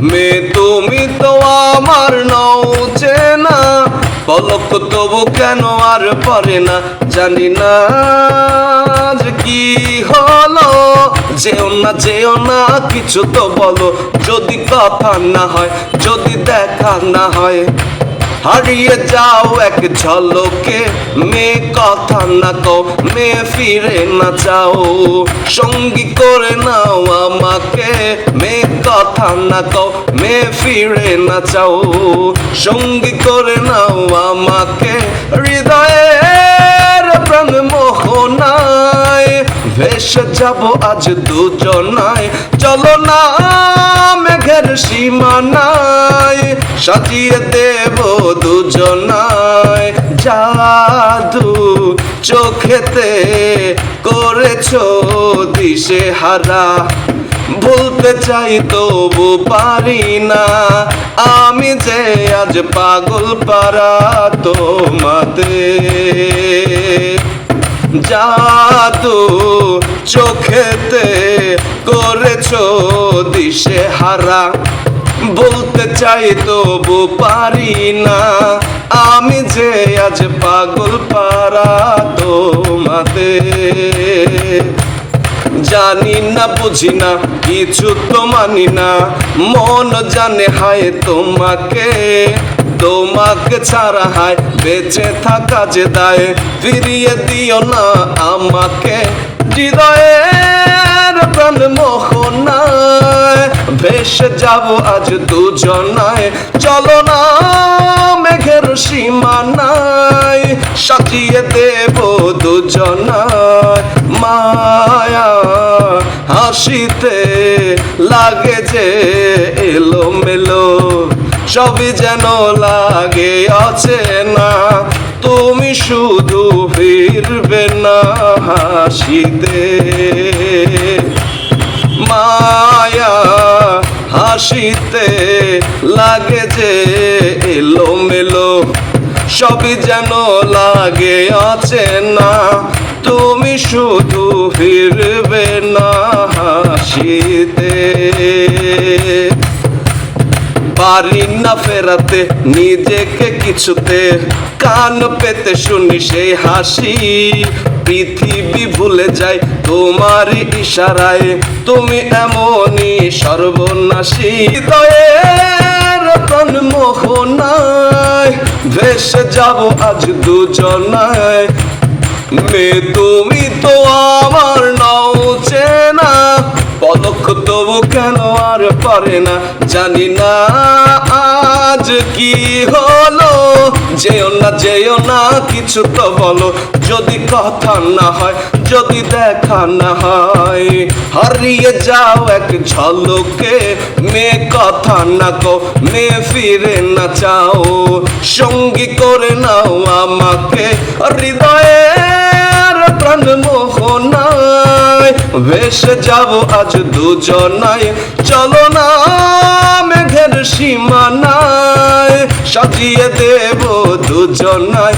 মেয়ে তুমি তো আমার নও চেনা, পলক তবু কেন আর পরে না, জানি না যে কি হলো। যেও না কিছু তো বলো, যদি কথা না হয়, যদি দেখা না হয়। হারিয়ে যাও এক ঝলকে, মেয়ে কথা না কও, মেয়ে ফিরে না চাও। সঙ্গী করে নাও আমাকে, মেয়ে কথা না কও, মেয়ে ফিরে না চাও। সঙ্গী করে নাও আমাকে, হৃদয়ের প্রাণ মোহনায় ভেসে যাব আজ দুজনায়। চলো না মেঘের সীমানায়, সাজিয়ে দেব দুজনায়। জাদু চোখেতে করেছো দিশে হারা, ভুলতে চাই তবু পারি না। আমি যে আজ পাগল পারা তোমাতে। জাদু চোখেতে করেছো দিশে হারা, বলতে চাই তবু পারি না। আমি যে আজ পাগল পারা তোমাতে। জানি না বুঝি না কিছু তো মানি না, মন জানে হায় তোমাকে। তোমাকে ছাড়া হায় বেঁচে থাকা যে দায়, ফিরিয়ে দিও না আমাকে। হৃদয়ের প্রাণ মোহনায় ভেসে যাব আজ দুজনায়। চলো না মেঘের সীমানায়, সাজিয়ে দেব দুজনায়। মায়া হাসিতে লাগে যে এলোমেলো, সবই যেন লাগে অচেনা। তুমি শুধু ফিরবে না হাসিতে। মায়া হাসিতে লাগে যে এলোমেলো, সবই যেন লাগে অচেনা। তুমি শুধু ফিরবে না হাসিতে। পারি না ফেরাতে নিজেকে কিছুতে, কান পেতে শুনি সেই হাসি। পৃথিবী ভুলে যায় তোমার ইশারায়, তুমি এমনই সর্বনাশী। হৃদয়ের প্রাণ মোহনায় ভেসে যাব আজ দুজনায়। মেয়ে তুমি তো আমার নও চেনা, পলক তবু কেন আর পরে না, জানি না আজ কি হলো। যেও না কিছু তো বলো, যদি কথা না হয়, যদি দেখা না হয়। হারিয়ে যাও এক ঝলকে, মেয়ে কথা না কও, মেয়ে ফিরে না চাও। সঙ্গী করে নাও আমাকে, হৃদয়ের প্রাণ মোহনায় ভেসে যাব আজ দুজনায়। চলো না মেঘের সীমানায়, সাজিয়ে দেব দুজনায়।